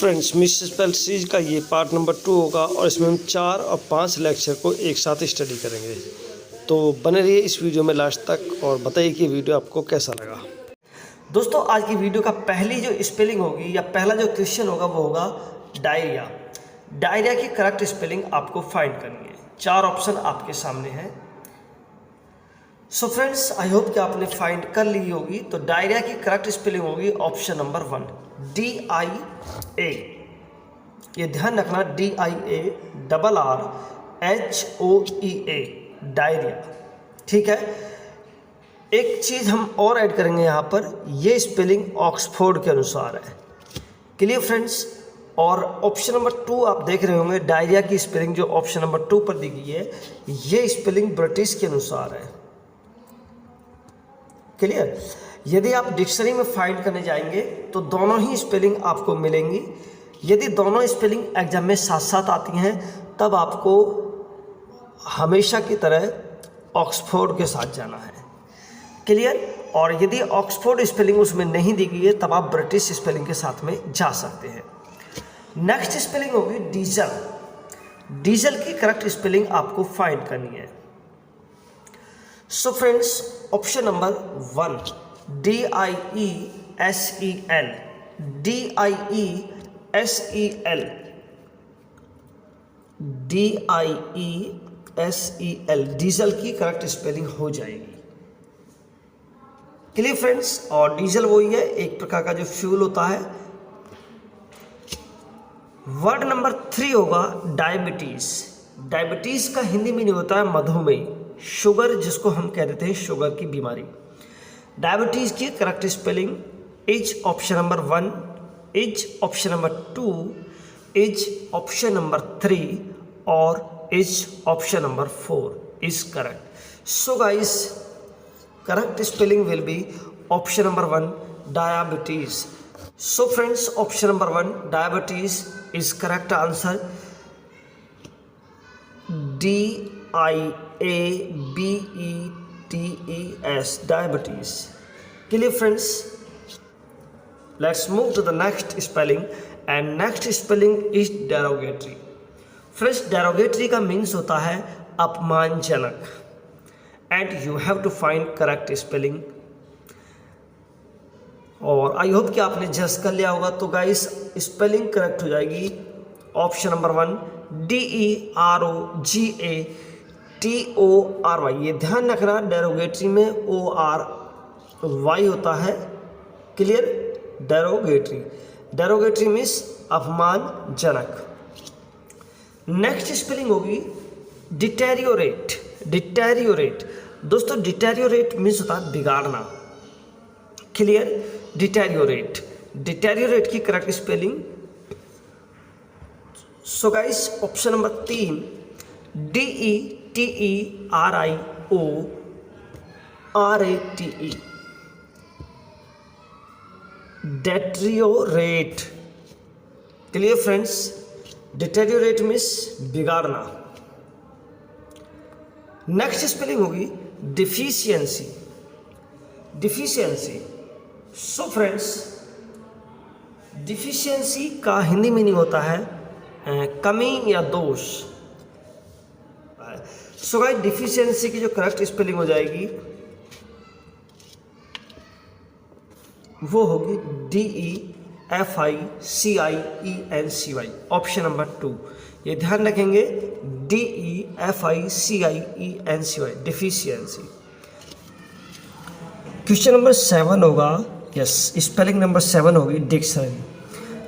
Friends miss spell series का ये part number 2 होगा और इसमें हम 4 और 5 लेक्चर को एक साथ स्टडी करेंगे। तो बने रहिए इस वीडियो में लास्ट तक और बताइए कि वीडियो आपको कैसा लगा। दोस्तों आज की वीडियो का पहली जो स्पेलिंग होगी या पहला जो क्वेश्चन होगा वो होगा डायरिया। डायरिया की करेक्ट स्पेलिंग आपको फाइंड करनी है। 4 ऑप्शन आपके सामने हैं। सो फ्रेंड्स आई होप कि आपने फाइंड कर ली होगी। तो डायरिया की करेक्ट स्पेलिंग होगी ऑप्शन नंबर 1 DIA। ये ध्यान रखना DIARRHOEA डायरिया। ठीक है। एक चीज़ हम और ऐड करेंगे यहाँ पर, ये स्पेलिंग ऑक्सफोर्ड के अनुसार है। Clear friends. और ऑप्शन नंबर 2 आप देख रहे होंगे, डायरिया की स्पेलिंग जो ऑप्शन नंबर 2 पर दी गई है ये स्पेलिंग ब्रिटिश के अनुसार है। क्लियर। यदि आप डिक्शनरी में फाइंड करने जाएंगे तो दोनों ही स्पेलिंग आपको मिलेंगी। यदि दोनों स्पेलिंग एग्जाम में साथ साथ आती हैं तब आपको हमेशा की तरह ऑक्सफोर्ड के साथ जाना है। क्लियर। और यदि ऑक्सफोर्ड स्पेलिंग उसमें नहीं दी गई है तब आप ब्रिटिश स्पेलिंग के साथ में जा सकते हैं। नेक्स्ट स्पेलिंग होगी डीजल। डीजल की करेक्ट स्पेलिंग आपको फाइंड करनी है। So friends option number 1 DIESEL। DIESEL DIESEL diesel की करेक्ट स्पेलिंग हो जाएगी। Clear friends. और डीजल वही है, एक प्रकार का जो फ्यूल होता है। वर्ड नंबर 3 होगा डायबिटीज। डायबिटीज का हिंदी मीनिंग होता है मधुमेह, शुगर, जिसको हम कह देते हैं शुगर की बीमारी। डायबिटीज की correct spelling is option number 1, is option number 2, is option number 3 और is option number 4 is correct. So guys correct spelling will be option number 1 diabetes. So friends option number 1 diabetes is correct answer. DIABETES diabetes. Clear friends. Let's move to the next spelling and next spelling is derogatory. Friends derogatory का means होता है अपमानजनक and you have to find correct spelling. और I hope कि आपने जज कर लिया होगा। तो गाइस स्पेलिंग करेक्ट हो जाएगी ऑप्शन नंबर 1 DEROGATORY। ये ध्यान रखना डेरोगेटरी में ORY होता है। क्लियर। डेरोगेटरी, डेरोगेटरी मीन्स अपमानजनक। नेक्स्ट स्पेलिंग होगी डिटेरियोरेट। डिटेरियोरेट दोस्तों डिटेरियोरेट मीन्स होता है बिगाड़ना। क्लियर। डिटेरियोरेट, डिटेरियोरेट की correct spelling. So guys option number 3 DETERIORATE deteriorate. Clear friends. Deteriorate means बिगाड़ना। नेक्स्ट स्पेलिंग होगी deficiency. Deficiency. So friends deficiency का हिंदी मीनिंग होता है कमी या दोष। सो गाइस डिफिशियंसी की जो करेक्ट स्पेलिंग हो जाएगी वो होगी DEFICIENCY ऑप्शन नंबर 2। ये ध्यान रखेंगे DEFICIENCY डिफिशियंसी। क्वेश्चन नंबर 7 होगा, यस स्पेलिंग नंबर 7 होगी डिक्शनरी।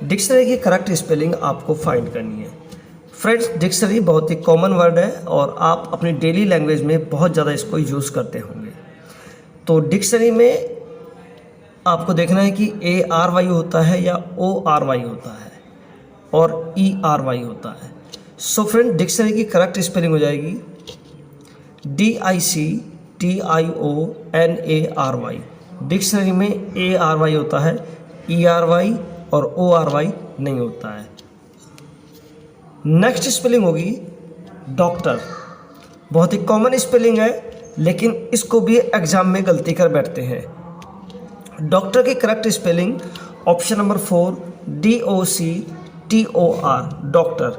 डिक्शनरी की करेक्ट स्पेलिंग आपको फाइंड करनी है। फ्रेंड्स डिक्शनरी बहुत ही कॉमन वर्ड है और आप अपनी डेली लैंग्वेज में बहुत ज़्यादा इसको यूज़ करते होंगे। तो डिक्शनरी में आपको देखना है कि ARY होता है या ORY होता है और ERY होता है। सो फ्रेंड डिक्शनरी की करेक्ट स्पेलिंग हो जाएगी DICTIONARY। डिक्शनरी में ARY होता है, ERY और ORY नहीं होता है। नेक्स्ट स्पेलिंग होगी डॉक्टर। बहुत ही कॉमन स्पेलिंग है लेकिन इसको भी एग्जाम में गलती कर बैठते हैं। डॉक्टर की correct spelling option number 4 DOR doctor.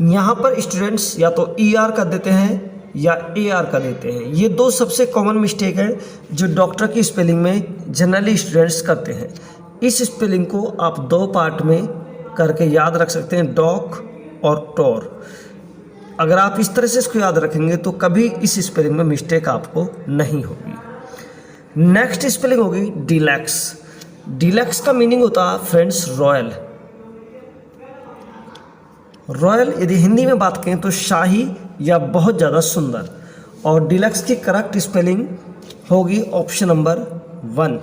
यहाँ पर स्टूडेंट्स या तो ER कर देते हैं या AR कर देते हैं। ये दो सबसे कॉमन मिस्टेक है जो डॉक्टर की स्पेलिंग में जनरली स्टूडेंट्स करते हैं। इस स्पेलिंग को आप दो पार्ट में करके याद रख सकते हैं, डॉक और टोर। अगर आप इस तरह से इसको याद रखेंगे तो कभी इस स्पेलिंग में मिस्टेक आपको नहीं होगी। नेक्स्ट स्पेलिंग होगी डीलक्स। डीलक्स का मीनिंग होता है फ्रेंड्स रॉयल। रॉयल यदि हिंदी में बात करें तो शाही या बहुत ज़्यादा सुंदर। और डीलक्स की करेक्ट स्पेलिंग होगी option number 1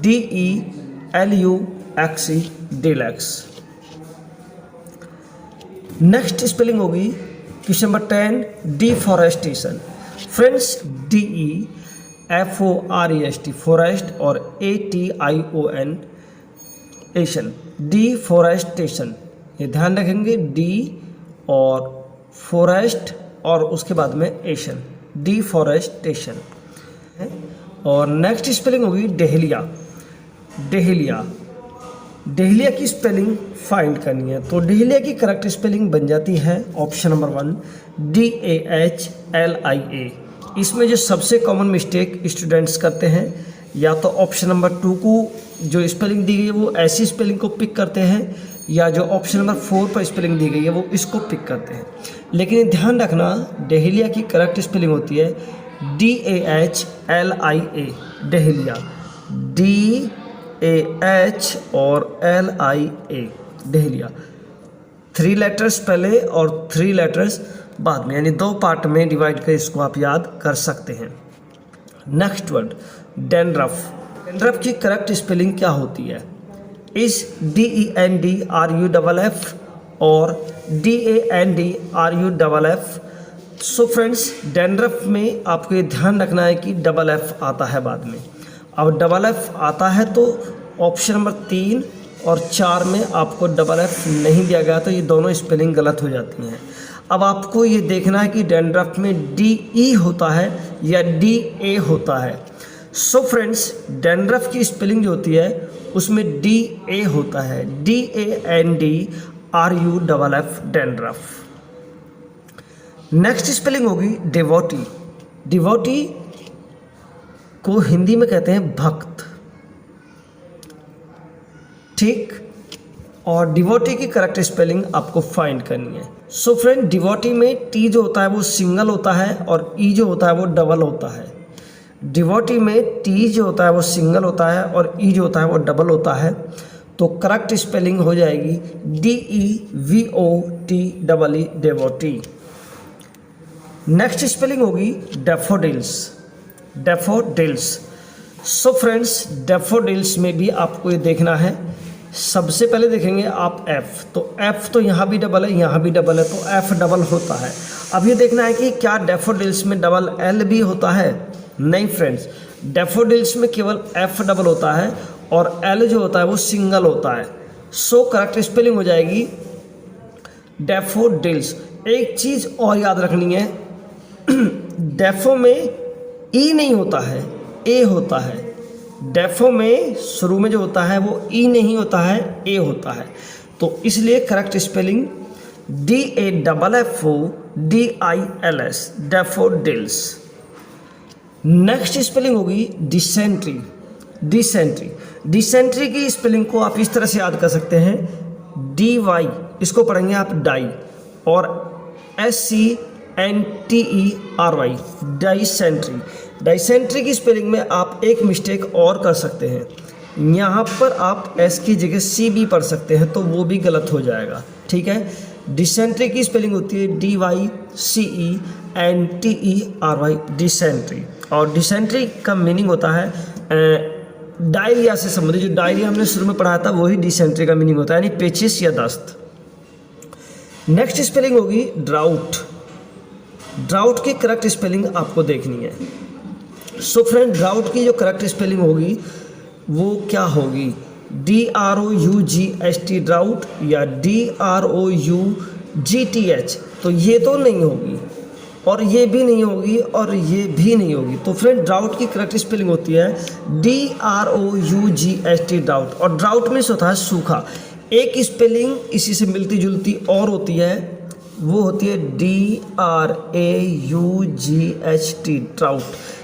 DELUXE deluxe. Next spelling होगी question number 10 deforestation. Friends DEFOREST forest और ATION एशन, डिफॉरेस्टेशन। ये ध्यान रखेंगे, डी और फॉरेस्ट और उसके बाद में एशन, डिफॉरेस्टेशन। और नेक्स्ट स्पेलिंग होगी डेहलिया। डेहलिया, डेहलिया की स्पेलिंग फाइंड करनी है तो डेहलिया की करेक्ट स्पेलिंग बन जाती है ऑप्शन नंबर 1 DAHLIA। इसमें जो सबसे कॉमन मिस्टेक स्टूडेंट्स करते हैं या तो ऑप्शन नंबर 2 को जो स्पेलिंग दी गई है वो ऐसी स्पेलिंग को पिक करते हैं, या जो ऑप्शन नंबर 4 पर स्पेलिंग दी गई है वो इसको पिक करते हैं। लेकिन ध्यान रखना डेहलिया की करेक्ट स्पेलिंग होती है DAHLIA डेहलिया, DAH और LIA डेहलिया। 3 लेटर्स पहले और 3 लेटर्स बाद में, यानी 2 पार्ट में डिवाइड कर इसको आप याद कर सकते हैं। Next word dandruff. डैंड्रफ की करेक्ट स्पेलिंग क्या होती है? इस DENDRUFF और DANDRUFF। सो फ्रेंड्स डैंड्रफ में आपको ये ध्यान रखना है कि FF आता है बाद में। अब FF आता है तो ऑप्शन नंबर 3 और 4 में आपको FF नहीं दिया गया तो ये दोनों स्पेलिंग गलत हो जाती हैं। अब आपको ये देखना है कि डैंड्रफ में DE होता है या DA होता है। सो फ्रेंड्स डैंड्रफ की स्पेलिंग जो होती है उसमें DA होता है, DANDRUFF डैंड्रफ। नेक्स्ट स्पेलिंग होगी डिवोटी। डिवोटी को हिंदी में कहते हैं भक्त, ठीक। और डिवोटी की करेक्ट स्पेलिंग आपको फाइंड करनी है। सो फ्रेंड डिवोटी में टी जो होता है वो सिंगल होता है और ई जो होता है वो डबल होता है। डिवोटी में टी जो होता है वो सिंगल होता है और ई जो होता है वो डबल होता है। तो करेक्ट स्पेलिंग हो जाएगी DEVOTEE डेवोटी। नेक्स्ट स्पेलिंग होगी daffodils. Daffodils. So friends daffodils में भी आपको ये देखना है, सबसे पहले देखेंगे आप F, तो F तो यहाँ भी डबल है यहाँ भी डबल है तो F डबल होता है। अब ये देखना है कि क्या डैफोडिल्स में डबल L भी होता है? नहीं फ्रेंड्स, डैफोडिल्स में केवल F डबल होता है और L जो होता है वो सिंगल होता है। सो करेक्ट स्पेलिंग हो जाएगी डैफोडिल्स। एक चीज़ और याद रखनी है, डैफो में E नहीं होता है, A होता है। डैफो में शुरू में जो होता है वो E नहीं होता है, A होता है। तो इसलिए correct spelling DAFFODILS daffodils. Next spelling होगी डिसेंट्री। डिसेंट्री, डिसेंट्री की स्पेलिंग को आप इस तरह से याद कर सकते हैं, DY इसको पढ़ेंगे आप डाई और SCENTERY डाइसेंट्री। डाइसेंट्री की स्पेलिंग में आप एक मिस्टेक और कर सकते हैं, यहाँ पर आप S की जगह C भी पढ़ सकते हैं तो वो भी गलत हो जाएगा, ठीक है। डिसेंट्री की स्पेलिंग होती है DYCENTERY डिसेंट्री। और डिसेंट्री का मीनिंग होता है डायरिया से संबंधित, जो डायरिया हमने शुरू में पढ़ाया था वही डिसेंट्री का मीनिंग होता है, यानी पेचिस या दस्त। नेक्स्ट स्पेलिंग होगी ड्राउट। ड्राउट की करेक्ट स्पेलिंग आपको देखनी है। सो फ्रेंड ड्राउट की जो करेक्ट स्पेलिंग होगी वो क्या होगी? DROUGST ड्राउट या DROUGTH। तो ये तो नहीं होगी और ये भी नहीं होगी और ये भी नहीं होगी। तो फ्रेंड ड्राउट की करेक्ट स्पेलिंग होती है DROUGST ड्राउट। और ड्राउट मीन्स होता है सूखा। एक स्पेलिंग इसी से मिलती जुलती और होती है, वो होती है DRAUGHT, ट्राउट।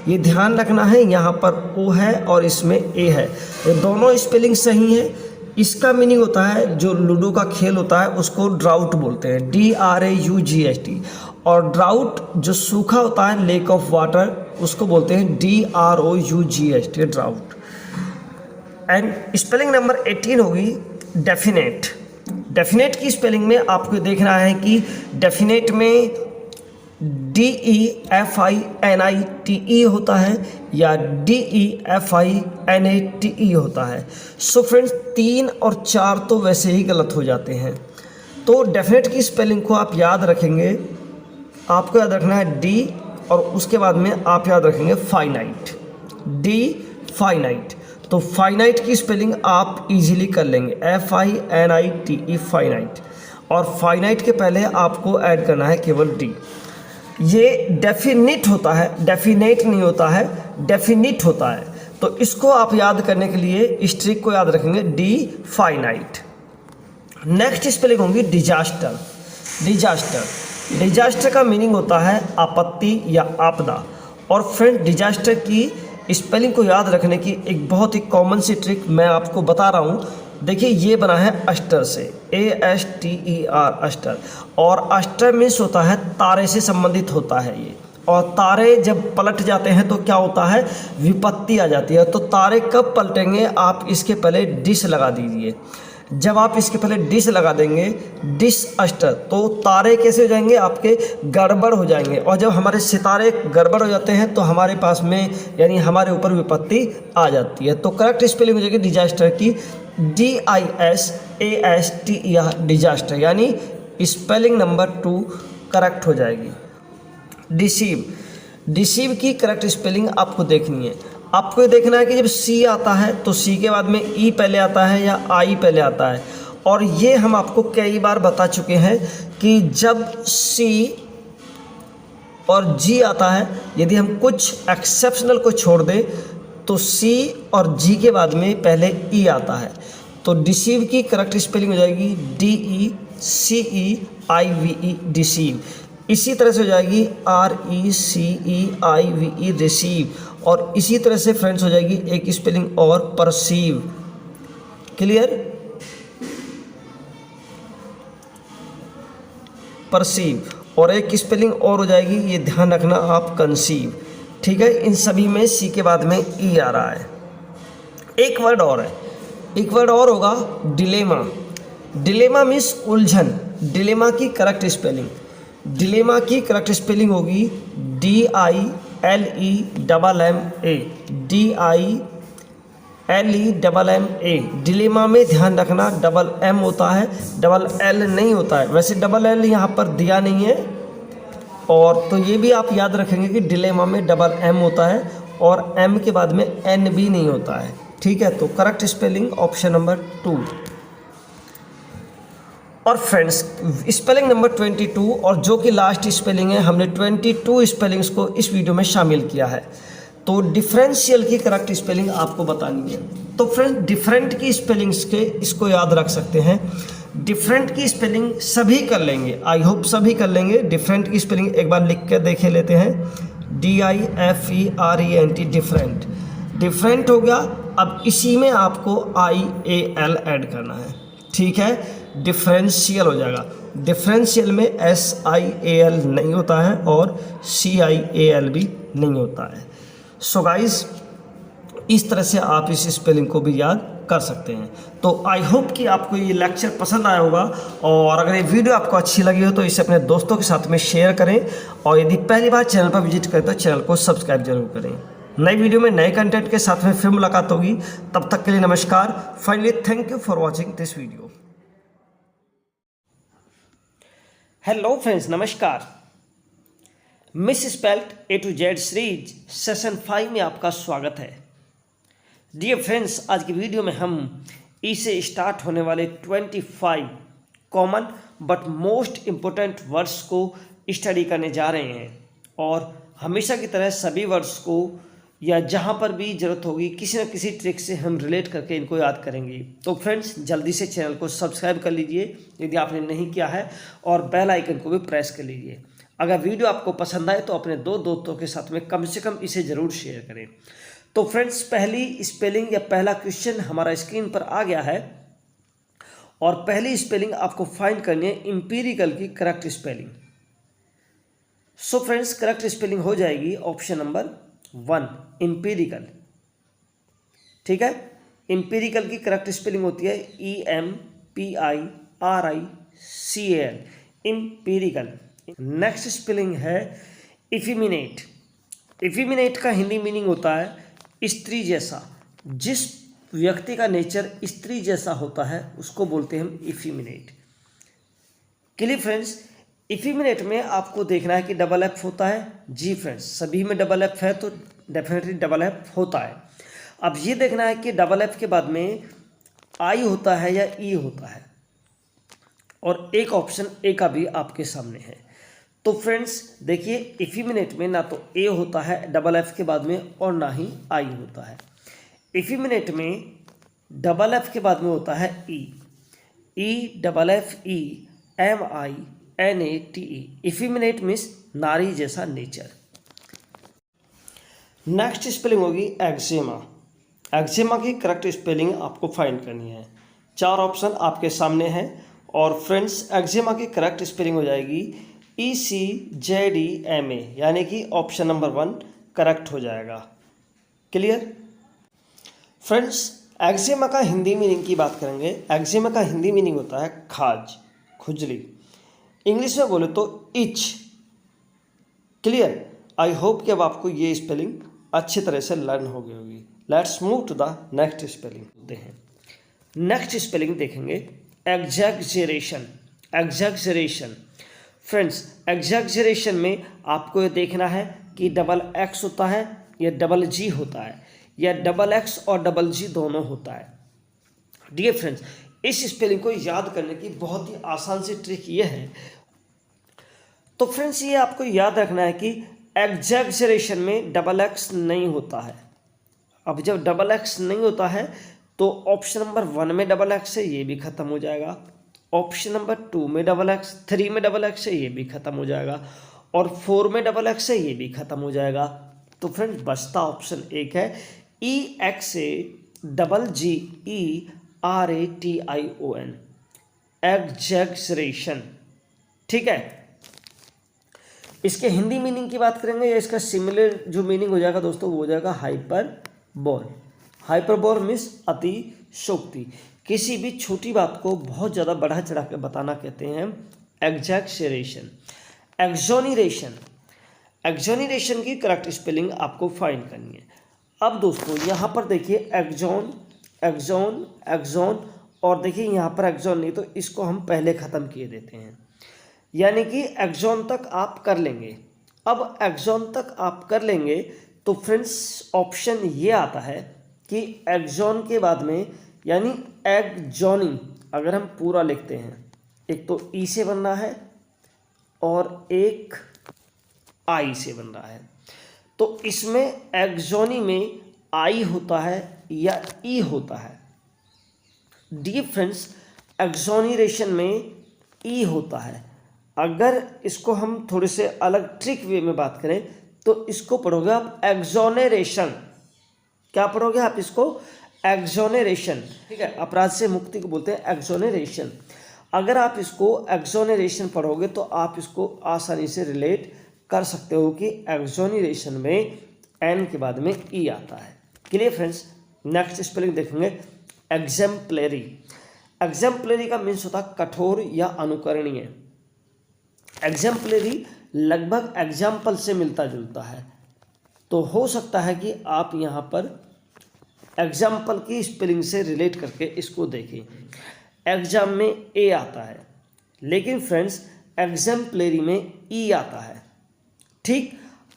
ये ध्यान रखना है, यहाँ पर O है और इसमें A है, ये दोनों स्पेलिंग सही है। इसका मीनिंग होता है, जो लूडो का खेल होता है उसको ड्राउट बोलते हैं, DRAUGHT। और ड्राउट जो सूखा होता है, लेक ऑफ वाटर, उसको बोलते हैं DROUGHT, drought. And spelling number 18 होगी डेफिनेट। डेफिनेट की स्पेलिंग में आपको देखना है कि डेफिनेट में DEFINITE होता है या DEFINATE होता है। सो फ्रेंड्स 3 और 4 तो वैसे ही गलत हो जाते हैं। तो डेफिनेट की स्पेलिंग को आप याद रखेंगे, आपको याद रखना है D, और उसके बाद में आप याद रखेंगे फाइनाइट, D फाइनाइट। तो फाइनाइट की स्पेलिंग आप इजीली कर लेंगे, FINITE, फाइनाइट। और फाइनाइट के पहले आपको ऐड करना है केवल D। ये डेफिनिट होता है, डेफिनेट नहीं होता है, डेफिनिट होता है। तो इसको आप याद करने के लिए इस ट्रिक को याद रखेंगे, D फाइनाइट। नेक्स्ट स्पेलिंग होगी डिजास्टर। डिजास्टर, डिजास्टर का मीनिंग होता है आपत्ति या आपदा। और फ्रेंड डिजास्टर की स्पेलिंग को याद रखने की एक बहुत ही कॉमन सी ट्रिक मैं आपको बता रहा हूँ। देखिए ये बना है अस्टर से, ASTER, अस्टर। और अस्टर मीन्स होता है तारे से संबंधित होता है ये। और तारे जब पलट जाते हैं तो क्या होता है, विपत्ति आ जाती है। तो तारे कब पलटेंगे, आप इसके पहले डिश लगा दीजिए। जब आप इसके पहले डिश लगा देंगे, डिश अस्टर, तो तारे कैसे हो जाएंगे, आपके गड़बड़ हो जाएंगे। और जब हमारे सितारे गड़बड़ हो जाते हैं तो हमारे पास में यानी हमारे ऊपर विपत्ति आ जाती है। तो करेक्ट स्पेलिंग हो जाएगी डिजास्टर की DISASTER, डिजास्टर, यानी स्पेलिंग नंबर 2 करेक्ट हो जाएगी। डिसीव, डिसीव की करेक्ट स्पेलिंग आपको देखनी है। आपको देखना है कि जब C आता है तो C के बाद में E पहले आता है या I पहले आता है। और ये हम आपको कई बार बता चुके हैं कि जब C और G आता है, यदि हम कुछ एक्सेप्शनल को छोड़ दें तो C और G के बाद में पहले E आता है। तो डिसीव की करेक्ट स्पेलिंग हो जाएगी DECEIVE, डिसीव। इसी तरह से हो जाएगी RECEIVE, रिसीव। और इसी तरह से फ्रेंड्स हो जाएगी एक स्पेलिंग और, परसीव। Clear, perceive. और एक स्पेलिंग और हो जाएगी, ये ध्यान रखना आप, कंसीव। ठीक है, इन सभी में C के बाद में E आ रहा है। एक वर्ड और है, एक वर्ड और होगा डिलेमा। डिलेमा मीन्स उलझन। डिलेमा की करेक्ट स्पेलिंग, डिलेमा की करेक्ट स्पेलिंग होगी DILEMMA, DILEMMA। डिलेमा में ध्यान रखना डबल M होता है, डबल L नहीं होता है। वैसे डबल L यहाँ पर दिया नहीं है, और तो ये भी आप याद रखेंगे कि डिलेमा में डबल M होता है और M के बाद में N भी नहीं होता है। ठीक है, तो करेक्ट स्पेलिंग ऑप्शन नंबर 2। और फ्रेंड्स स्पेलिंग नंबर 22, और जो कि लास्ट स्पेलिंग है, हमने 22 स्पेलिंग्स को इस वीडियो में शामिल किया है। तो डिफरेंशियल की करेक्ट स्पेलिंग आपको बतानी है। तो फ्रेंड्स डिफरेंट की स्पेलिंग्स के इसको याद रख सकते हैं। डिफरेंट की स्पेलिंग सभी कर लेंगे, आई होप सभी कर लेंगे। डिफरेंट की स्पेलिंग एक बार लिख कर देखे लेते हैं, DIFERENT, डिफरेंट। डिफरेंट हो गया, अब इसी में आपको IAL ऐड करना है। ठीक है, डिफरेंशियल हो जाएगा। डिफरेंशियल में SIAL नहीं होता है और CIAL भी नहीं होता है। सो गाइस इस तरह से आप इस स्पेलिंग को भी याद कर सकते हैं। तो आई होप कि आपको ये लेक्चर पसंद आया होगा, और अगर ये वीडियो आपको अच्छी लगी हो तो इसे अपने दोस्तों के साथ में शेयर करें, और यदि पहली बार चैनल पर विजिट करें तो चैनल को सब्सक्राइब जरूर करें। नई वीडियो में नए कंटेंट के साथ में फिर मुलाकात होगी, तब तक के लिए नमस्कार। Finally thank you for watching this video. Hello friends, नमस्कार। Misspelt A to Z series session 5 में आपका स्वागत है। डियर फ्रेंड्स, आज की वीडियो में हम ई से स्टार्ट होने वाले 25 common but most important words को स्टडी करने जा रहे हैं, और हमेशा की तरह सभी वर्ड्स को या जहाँ पर भी ज़रूरत होगी किसी न किसी ट्रिक से हम रिलेट करके इनको याद करेंगे। तो फ्रेंड्स जल्दी से चैनल को सब्सक्राइब कर लीजिए यदि आपने नहीं किया है, और बेल आइकन को भी प्रेस कर लीजिए। अगर वीडियो आपको पसंद आए तो अपने दो दोस्तों के साथ में कम से कम इसे ज़रूर शेयर करें। तो फ्रेंड्स पहली स्पेलिंग या पहला क्वेश्चन हमारा स्क्रीन पर आ गया है, और पहली स्पेलिंग आपको फाइंड करनी है एम्पिरिकल की correct spelling. So friends correct spelling हो जाएगी ऑप्शन नंबर 1 एम्पिरिकल। ठीक है, एम्पिरिकल की करेक्ट स्पेलिंग होती है EMPIRICAL, एम्पिरिकल। नेक्स्ट स्पेलिंग है इफिमिनेट। इफिमिनेट का हिंदी मीनिंग होता है स्त्री जैसा। जिस व्यक्ति का नेचर स्त्री जैसा होता है उसको बोलते हैं हम इफिमिनेट। क्लियर फ्रेंड्स, इफिमिनेट में आपको देखना है कि डबल एफ होता है। जी फ्रेंड्स, सभी में डबल एफ है तो डेफिनेटली डबल एफ होता है। अब ये देखना है कि डबल एफ के बाद में आई होता है या ई होता है, और एक ऑप्शन ए का भी आपके सामने है। तो फ्रेंड्स देखिए इफिमिनेट में ना तो ए होता है डबल एफ के बाद में और ना ही आई होता है। इफिमिनेट में डबल एफ के बाद में होता है EFFEMINATE। इफिमिनेट मीन्स नारी जैसा नेचर। नेक्स्ट स्पेलिंग होगी एक्जिमा। एक्जिमा की करेक्ट स्पेलिंग आपको फाइंड करनी है। 4 ऑप्शन आपके सामने हैं, और फ्रेंड्स एक्जिमा की करेक्ट स्पेलिंग हो जाएगी ECZEMA, यानी कि ऑप्शन नंबर 1 करेक्ट हो जाएगा। क्लियर फ्रेंड्स, एक्जिमा का हिंदी मीनिंग की बात करेंगे। एक्जिमा का हिंदी मीनिंग होता है खाज, खुजली। इंग्लिश में बोले तो इच। क्लियर, आई होप कि अब आपको ये स्पेलिंग अच्छी तरह से लर्न हो गई होगी। Let's move to the next spelling. Next spelling देखेंगे एग्जैक्जरेशन। एग्जैक्जरेशन फ्रेंड्स, एग्जैक्जरेशन में आपको ये देखना है कि डबल एक्स होता है या डबल जी होता है, या डबल एक्स और डबल जी दोनों होता है। डियर फ्रेंड्स, इस स्पेलिंग को याद करने की बहुत ही आसान सी ट्रिक ये है। तो फ्रेंड्स ये आपको याद रखना है कि एग्जैक्जरेशन में डबल एक्स नहीं होता है। अब जब डबल एक्स नहीं होता है तो ऑप्शन नंबर 1 में डबल एक्स है, ये भी खत्म हो जाएगा। ऑप्शन नंबर 2 में डबल एक्स, 3 में डबल एक्स है, ये भी खत्म हो जाएगा, और 4 में डबल एक्स है, ये भी खत्म हो जाएगा। तो फ्रेंड्स बचता ऑप्शन एक है EXAGGERATION, एग्जैक्जरेशन। ठीक है, इसके हिंदी मीनिंग की बात करेंगे या इसका सिमिलर जो मीनिंग हो जाएगा दोस्तों वो हो जाएगा हाइपरबोल। हाइपरबोल मीन्स अतिशयोक्ति। किसी भी छोटी बात को बहुत ज़्यादा बढ़ा चढ़ा के बताना कहते हैं एग्जैक्जरेशन। एक्सोनरेशन। एक्सोनरेशन की करेक्ट स्पेलिंग आपको फाइंड करनी है। अब दोस्तों यहाँ पर देखिए एक्जोन, एक्जोन, एक्जोन, और देखिए यहाँ पर एक्जोन नहीं, तो इसको हम पहले ख़त्म किए देते हैं, यानी कि एक्जोन तक आप कर लेंगे। अब एक्जोन तक आप कर लेंगे तो फ्रेंड्स ऑप्शन ये आता है कि एक्जोन के बाद में यानी एक्जोनी अगर हम पूरा लिखते हैं, एक तो ई से बन रहा है और एक आई से बन रहा है, तो इसमें एक्जोनी में आई होता है या ई होता है। डियर फ्रेंड्स, एक्सोनरेशन में ई होता है। अगर इसको हम थोड़े से अलग ट्रिक वे में बात करें तो इसको पढ़ोगे आप एक्सोनरेशन। क्या पढ़ोगे आप इसको? एक्सोनरेशन। ठीक है, अपराध से मुक्ति को बोलते हैं एक्सोनरेशन। अगर आप इसको एक्सोनरेशन पढ़ोगे तो आप इसको आसानी से रिलेट कर सकते हो कि एक्सोनरेशन में एन के बाद में ई आता है। क्लियर फ्रेंड्स, नेक्स्ट स्पेलिंग देखेंगे एग्जेम्पलरी। एग्जेम्पलरी का मीन्स होता है कठोर या अनुकरणीय। एग्जेम्पलरी लगभग एग्जाम्पल से मिलता जुलता है, तो हो सकता है कि आप यहाँ पर एग्जाम्पल की स्पेलिंग से रिलेट करके इसको देखें। एग्जाम में ए आता है, लेकिन फ्रेंड्स एग्जेम्पलरी में ई आता है। ठीक,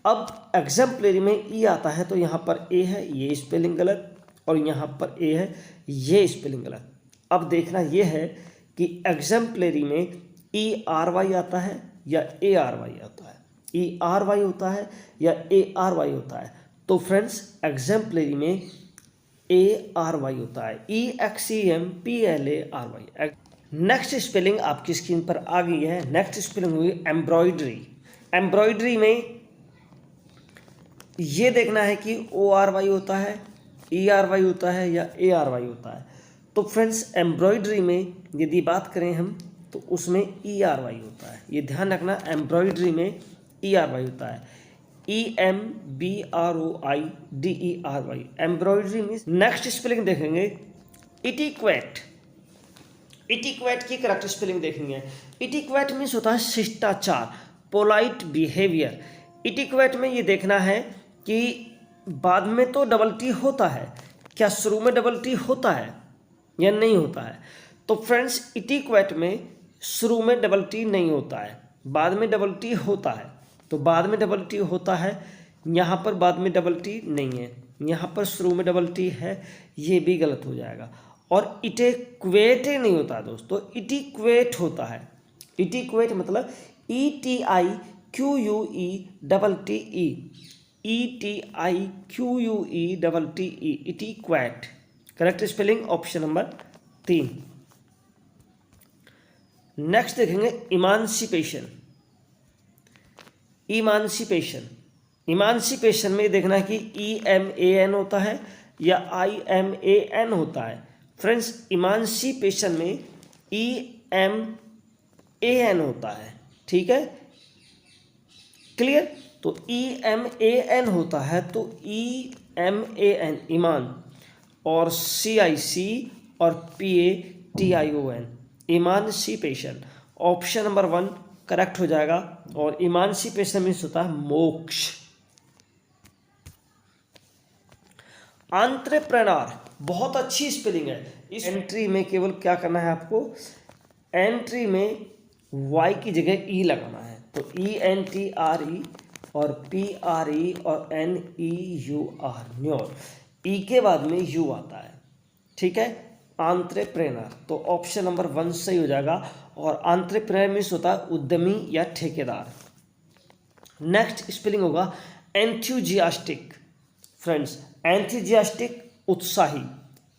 अब एग्जेम्पलरी में ई आता है तो यहाँ पर ए है, ये स्पेलिंग गलत, और यहाँ पर ए है, ये स्पेलिंग गलत। अब देखना ये है कि एग्जेम्पलरी में ई आर वाई आता है या ए आर वाई आता है, ई आर वाई होता है या ए आर वाई होता है। तो फ्रेंड्स एग्जाम्पलरी में ARY होता है, EXEMPLARY। नेक्स्ट स्पेलिंग आपकी स्क्रीन पर आ गई है। नेक्स्ट स्पेलिंग हुई एम्ब्रॉयडरी। एम्ब्रॉयडरी में ये देखना है कि ORY होता है, ERY होता है या ARY होता है। तो फ्रेंड्स एम्ब्रॉयडरी में यदि बात करें हम तो उसमें ERY होता है। ये ध्यान रखना, एम्ब्रॉयडरी में ERY होता है, EMBROIDERY, एम्ब्रॉयडरी में। नेक्स्ट स्पेलिंग देखेंगे इटिक्वेट। इटिक्वेट की करेक्ट स्पेलिंग देखेंगे। इटिक्वेट मीन्स होता है शिष्टाचार, पोलाइट बिहेवियर। इटिक्वेट में ये देखना है कि बाद में तो डबल टी होता है, क्या शुरू में डबल टी होता है या नहीं होता है। तो फ्रेंड्स इटिक्वेट में शुरू में डबल टी नहीं होता है, बाद में डबल टी होता है। तो बाद में डबल टी होता है, यहाँ पर बाद में डबल टी नहीं है, यहाँ पर शुरू में डबल टी है, ये भी गलत हो जाएगा। और इटिक्वेट नहीं होता दोस्तों, इटिक्वेट होता है। इटिक्वेट मतलब ETIQUETTE, etiquette. Correct spelling option number 3। Next देखेंगे इमांसिपेशन। इमांसिपेशन, इमांसिपेशन में देखना है कि EMAN होता है या IMAN होता है। फ्रेंड्स इमांसिपेशन में EMAN होता है, ठीक है, क्लियर। तो EMAN होता है तो EMAN ईमान, और CIC और PATION, इमांसिपेशन। ऑप्शन नंबर 1 करेक्ट हो जाएगा। और इमांसिपेशन मीन्स होता है मोक्ष। एंटरप्रेन्योर बहुत अच्छी स्पेलिंग है। इस एंट्री में केवल क्या करना है आपको, एंट्री में Y की जगह E लगाना है। तो ENTRE और PRE और NEUR, न्योर। E के बाद में U आता है, ठीक है। एंटरप्रेन्योर, तो ऑप्शन नंबर 1 सही हो जाएगा। और एंटरप्रेन्योर मीन्स होता है उद्यमी या ठेकेदार। नेक्स्ट स्पेलिंग होगा एंथुजियास्टिक। फ्रेंड्स एंथुजियास्टिक उत्साही।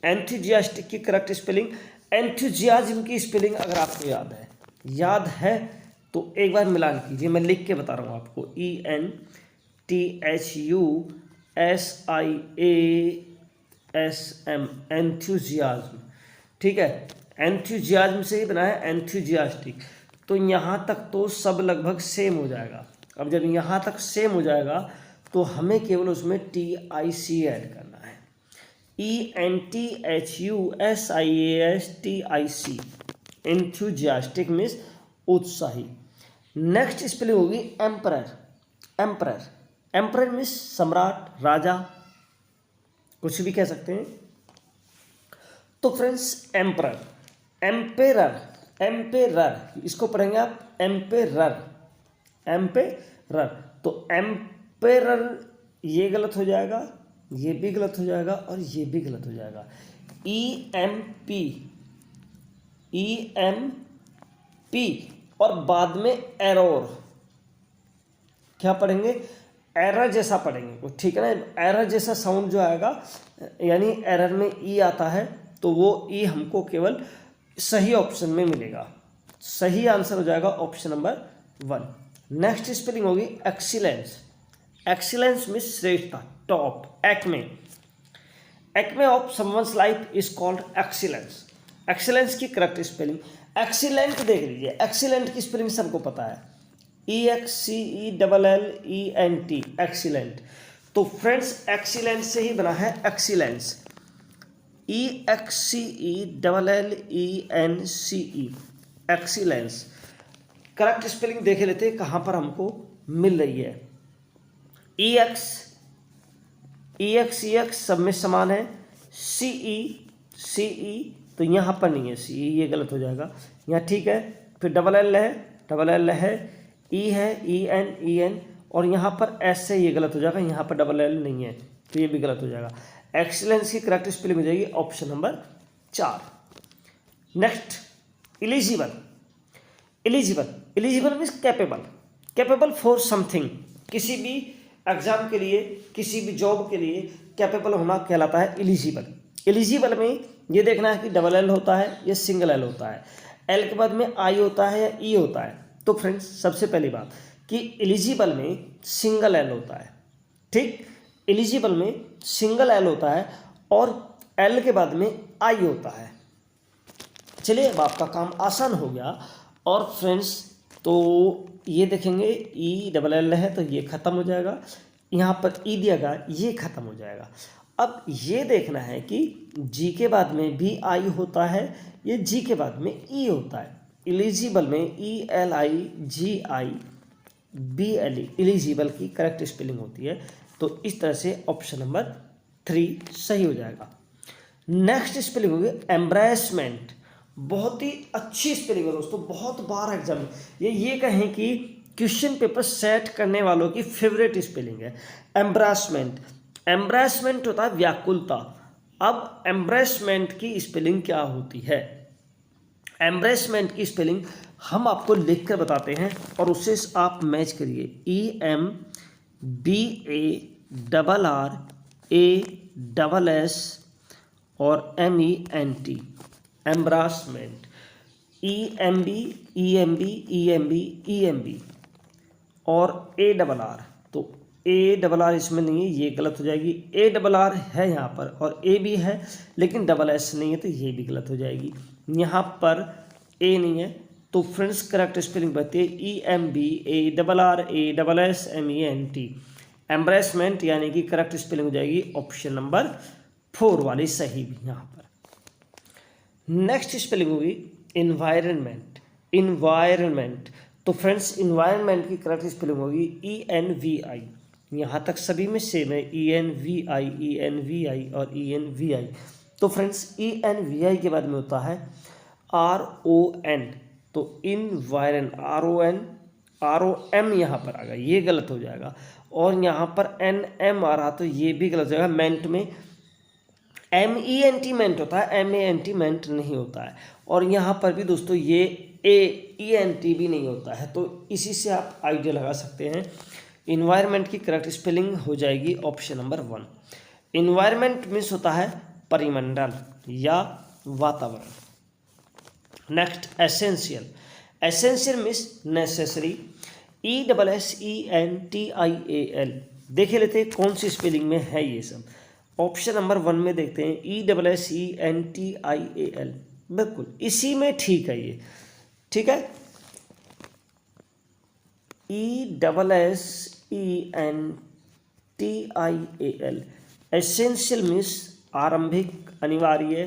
एंथुजियास्टिक की करेक्ट स्पेलिंग, एंथुजियाज्म की स्पेलिंग अगर आपको याद है तो एक बार मिलान कीजिए, मैं लिख के बता रहा हूँ आपको। ENTHUSIASM, एंथुजियाज्म, ठीक है। एंथुजियाज्म से ही बना है एंथुजियास्टिक। तो यहाँ तक तो सब लगभग सेम हो जाएगा। अब जब यहाँ तक सेम हो जाएगा तो हमें केवल उसमें TIC ऐड करना है। ENTHUSIASTIC, एंथुजियास्टिक मीन्स उत्साही। नेक्स्ट स्पेलिंग होगी एम्परर। एम्परर, एम्परर मीन्स सम्राट, राजा, कुछ भी कह सकते हैं। तो फ्रेंड्स एम्परर, एम्पेरर, एम्पेरर, इसको पढ़ेंगे आप एम्पेरर, एम्पेरर। तो एम्पेरर ये गलत हो जाएगा, ये भी गलत हो जाएगा और ये भी गलत हो जाएगा। EMP और बाद में एरर, क्या पढ़ेंगे, एरर जैसा पढ़ेंगे, ठीक है ना। एरर जैसा साउंड जो आएगा, यानी एरर में E आता है तो वो E हमको केवल सही ऑप्शन में मिलेगा। सही आंसर हो जाएगा ऑप्शन नंबर 1। नेक्स्ट स्पेलिंग होगी एक्सीलेंस। एक्सीलेंस मीन्स श्रेष्ठता, top, Acme. Acme of someone's life is called excellence. Excellence की करेक्ट स्पेलिंग, एक्सीलेंट देख लीजिए। एक्सीलेंट की स्पेलिंग सबको पता है, EXCELLENT, एक्सीलेंट। तो फ्रेंड्स एक्सीलेंट से ही बना है excellence, EXCELLENCE, excellence. Correct spelling देख लेते हैं कहाँ पर हमको मिल रही है। EX सब में समान है। CE तो यहाँ पर नहीं है, CE ये गलत हो जाएगा, यहाँ ठीक है। फिर डबल L है, E है, EN, और यहाँ पर S से ये गलत हो जाएगा, यहाँ पर डबल L नहीं है तो ये भी गलत हो जाएगा। एक्सीलेंस की करेक्ट स्पेलिंग हो जाएगी option number 4। Next eligible. Eligible means capable, capable for something, किसी भी एग्जाम के लिए, किसी भी जॉब के लिए कैपेबल होना कहलाता है एलिजिबल। एलिजिबल में ये देखना है कि डबल एल होता है या सिंगल एल होता है, एल के बाद में आई होता है या ई होता है। तो फ्रेंड्स सबसे पहली बात कि एलिजिबल में सिंगल एल होता है, ठीक, एलिजिबल में सिंगल एल होता है और एल के बाद में आई होता है। चलिए अब आपका काम आसान हो गया। और फ्रेंड्स तो ये देखेंगे ई डबल एल है तो ये ख़त्म हो जाएगा, यहाँ पर ई दिया गया ये ख़त्म हो जाएगा। अब ये देखना है कि जी के बाद में भी आई होता है, ये जी के बाद में ई होता है। एलिजिबल में E L I G I B L E eligible की करेक्ट स्पेलिंग होती है। तो इस तरह से ऑप्शन नंबर 3 सही हो जाएगा। नेक्स्ट स्पेलिंग होगी एम्ब्रेसमेंट। बहुत ही अच्छी स्पेलिंग है दोस्तों, बहुत बार एग्जाम में ये कहें कि क्वेश्चन पेपर सेट करने वालों की फेवरेट स्पेलिंग है एम्ब्रेसमेंट। एम्ब्रेसमेंट होता है व्याकुलता। अब एम्ब्रेसमेंट की स्पेलिंग क्या होती है? एम्ब्रेसमेंट की स्पेलिंग हम आपको लिख कर बताते हैं और उससे आप मैच करिए। EMBARRASS और MENT एम्ब्रेसमेंट। EMB और ARR। तो ARR इसमें नहीं है, ये गलत हो जाएगी। ARR है यहाँ पर और A भी है लेकिन डबल S नहीं है तो ये भी गलत हो जाएगी। यहाँ पर A नहीं है तो फ्रेंड्स करेक्ट स्पेलिंग बनती है EMBARRASSMENT एम्ब्रेसमेंट, यानी कि करेक्ट स्पेलिंग हो जाएगी ऑप्शन नंबर 4 वाली सही भी यहाँ पर। नेक्स्ट स्पेलिंग होगी इन्वायरमेंट। इन्वायरमेंट तो फ्रेंड्स इन्वायरमेंट की करेक्ट स्पेलिंग होगी ENVI। यहाँ तक सभी में सेम है, ENVI और ENVI। तो फ्रेंड्स ENVI के बाद में होता है RON। तो इन्वायरन ROM यहाँ पर आ गया, ये गलत हो जाएगा। और यहाँ पर NM आ रहा तो ये भी गलत हो जाएगा। मेंट में MENT मेंट होता है, MANT मेंट नहीं होता है। और यहाँ पर भी दोस्तों ये AENT भी नहीं होता है। तो इसी से आप आइडिया लगा सकते हैं। इन्वायरमेंट की करेक्ट स्पेलिंग हो जाएगी ऑप्शन नंबर 1। इन्वायरमेंट मीन्स होता है परिमंडल या वातावरण। Next essential. Essential means necessary. ESSENTIAL। देखे लेते हैं कौन सी स्पेलिंग में है ये सब। ऑप्शन नंबर 1 में देखते हैं ESSENTIAL, बिल्कुल इसी में ठीक है ये, ठीक है। ESSENTIAL एसेंशियल मीन्स आरंभिक, अनिवार्य,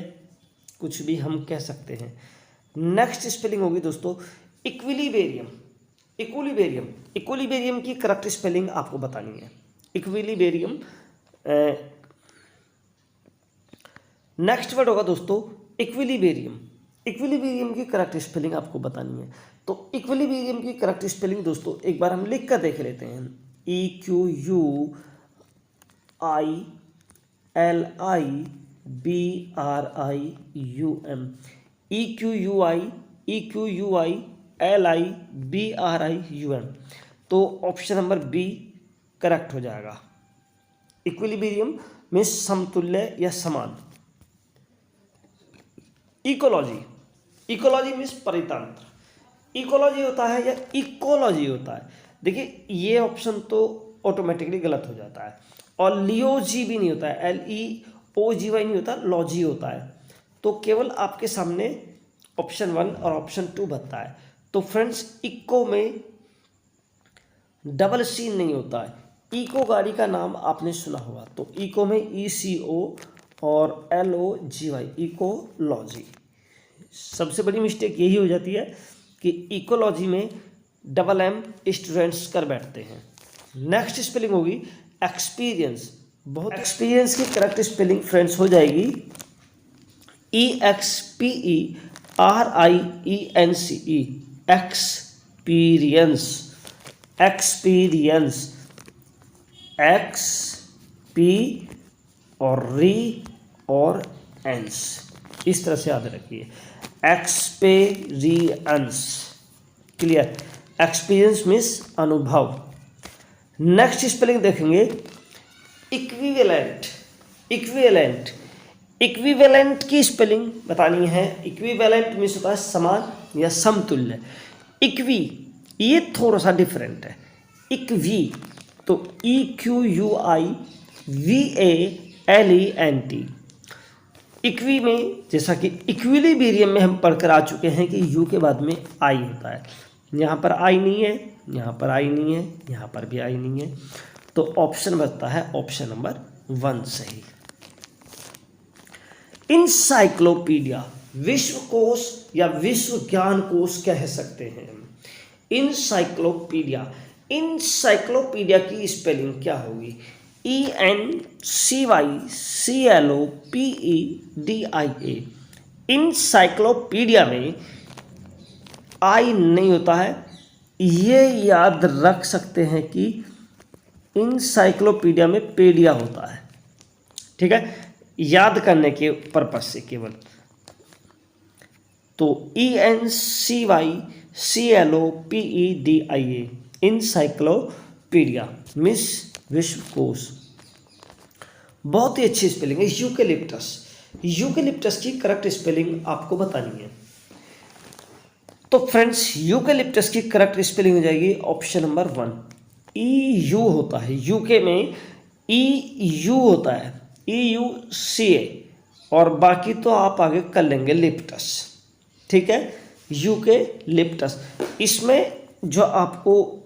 कुछ भी हम कह सकते हैं। नेक्स्ट स्पेलिंग होगी दोस्तों इक्विलिबेरियम। इक्विलिबेरियम की करेक्ट स्पेलिंग आपको बतानी है। इक्विलिबेरियम। नेक्स्ट वर्ड होगा दोस्तों इक्विलिबेरियम। इक्विलिबेरियम की करेक्ट स्पेलिंग आपको बतानी है। तो इक्विलिबेरियम की करेक्ट स्पेलिंग दोस्तों एक बार हम लिख कर देख लेते हैं। EQUILIBRIUM। EQUILIBRIUM। तो ऑप्शन नंबर बी करेक्ट हो जाएगा। इक्विलिबेरियम में समतुल्य या समान। Ecology means परितंत्र। इकोलॉजी होता है या इकोलॉजी होता है। देखिए ये ऑप्शन तो ऑटोमेटिकली गलत हो जाता है। और लियोजी भी नहीं होता है, LEOGY नहीं होता, लॉजी होता है। तो केवल आपके सामने ऑप्शन 1 और ऑप्शन 2 बनता है। तो फ्रेंड्स इको में डबल C नहीं होता है। इको गाड़ी का नाम आपने सुना होगा, तो इको में ECO और LOGY इकोलॉजी। सबसे बड़ी मिस्टेक यही हो जाती है कि इकोलॉजी में डबल M स्टूडेंट्स कर बैठते हैं। नेक्स्ट स्पेलिंग होगी एक्सपीरियंस। बहुत एक्सपीरियंस की करेक्ट स्पेलिंग फ्रेंड्स हो जाएगी EXPERIENCE experience. Experience x P और री और एंस, इस तरह से याद रखिए। Experience, clear. एक्सपीरियंस मीन्स अनुभव। नेक्स्ट स्पेलिंग देखेंगे इक्विवेलेंट। इक्विवेलेंट की स्पेलिंग बतानी है। इक्विवेलेंट मीन्स होता है समान या समतुल्य। इक्वी ये थोड़ा सा डिफरेंट है। इक्वी तो EQUIVALENT। इक्वी में जैसा कि इक्विलिब्रियम में हम पढ़कर आ चुके हैं कि यू के बाद में आई होता है। यहाँ पर आई नहीं है, यहाँ पर आई नहीं है, यहाँ पर भी आई नहीं है, तो ऑप्शन बचता है ऑप्शन नंबर 1 सही। इंसाइक्लोपीडिया विश्वकोश या विश्व ज्ञान कोश कह सकते हैं। इंसाइक्लोपीडिया की स्पेलिंग क्या होगी? ENCYCLOPEDIA। इंसाइक्लोपीडिया में आई नहीं होता है, ये याद रख सकते हैं कि इंसाइक्लोपीडिया में पेडिया होता है। ठीक है, याद करने के पर्पज से केवल। तो ENCYCLOPEDIA इंसाइक्लोपीडिया मिस विश्वकोश। बहुत ही अच्छी स्पेलिंग है। यूकेलिप्टस की करेक्ट स्पेलिंग आपको बतानी है। तो फ्रेंड्स यूकेलिप्टस की करेक्ट स्पेलिंग हो जाएगी ऑप्शन नंबर 1। EU होता है, यूके में EU होता है, EUCA, और बाकी तो आप आगे कर लेंगे लिप्टस। ठीक है, यूकेलिप्टस। इसमें जो आपको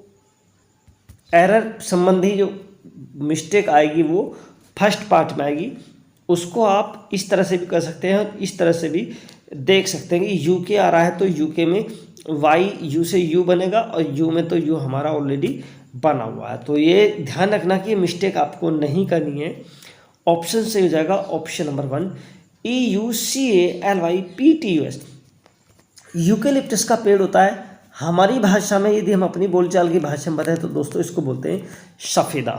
एरर संबंधी जो मिस्टेक आएगी वो फर्स्ट पार्ट में आएगी। उसको आप इस तरह से भी कर सकते हैं, इस तरह से भी देख सकते हैं कि यूके आ रहा है तो यूके में वाई यू से यू बनेगा और यू में तो यू हमारा ऑलरेडी बना हुआ है। तो ये ध्यान रखना कि ये मिस्टेक आपको नहीं करनी है। ऑप्शन से हो जाएगा ऑप्शन नंबर 1 EUCALYPTUS। यूकेलिप्टस का पेड़ होता है हमारी भाषा में, यदि हम अपनी बोलचाल की भाषा में बताएं तो दोस्तों इसको बोलते हैं सफ़ेदा।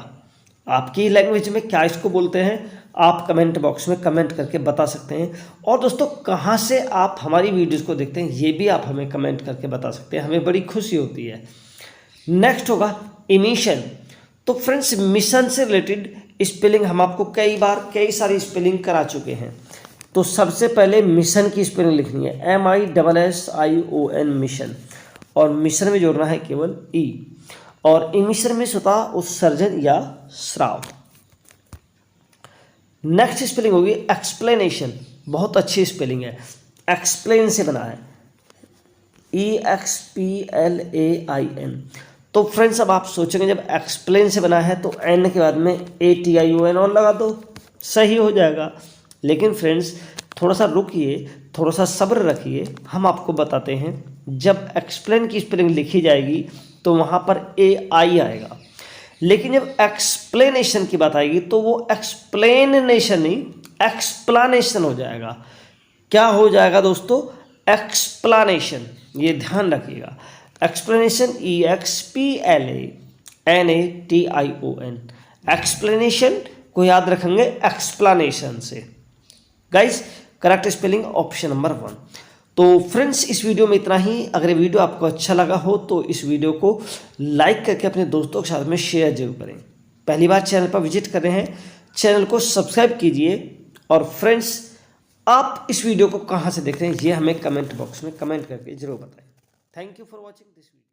आपकी लैंग्वेज में क्या इसको बोलते हैं आप कमेंट बॉक्स में कमेंट करके बता सकते हैं। और दोस्तों कहाँ से आप हमारी वीडियोस को देखते हैं ये भी आप हमें कमेंट करके बता सकते हैं, हमें बड़ी खुशी होती है। नेक्स्ट होगा इमिशन। तो फ्रेंड्स मिशन से रिलेटेड स्पेलिंग हम आपको कई सारी स्पेलिंग करा चुके हैं। तो सबसे पहले मिशन की स्पेलिंग लिखनी है MISSION मिशन, और मिशन में जोड़ना है केवल ई, और इमिशन में होता उत्सर्जन या स्राव। नेक्स्ट स्पेलिंग होगी एक्सप्लेनेशन। बहुत अच्छी स्पेलिंग है, एक्सप्लेन से बना है EXPLAIN। तो फ्रेंड्स अब आप सोचेंगे जब एक्सप्लेन से बना है तो एन के बाद में ATION और लगा दो, सही हो जाएगा। लेकिन फ्रेंड्स थोड़ा सा रुकिए, थोड़ा सा सब्र रखिए, हम आपको बताते हैं। जब एक्सप्लेन की स्पेलिंग लिखी जाएगी तो वहाँ पर AI आएगा, लेकिन जब एक्सप्लेनेशन की बात आएगी तो वो एक्सप्लेनेशन नहीं एक्सप्लानेशन हो जाएगा। क्या हो जाएगा दोस्तों? एक्सप्लानेशन। ये ध्यान रखिएगा, एक्सप्लेनेशन EXPLANATION। एक्सप्लेनेशन को याद रखेंगे एक्सप्लानेशन से। Guys correct spelling option number 1। तो फ्रेंड्स इस वीडियो में इतना ही। अगर ये वीडियो आपको अच्छा लगा हो तो इस वीडियो को लाइक करके अपने दोस्तों के साथ में शेयर जरूर करें। पहली बार चैनल पर विजिट कर रहे हैं, चैनल को सब्सक्राइब कीजिए। और फ्रेंड्स आप इस वीडियो को कहाँ से देख रहे हैं ये हमें कमेंट बॉक्स में कमेंट करके जरूर बताएं। Thank you for watching this video.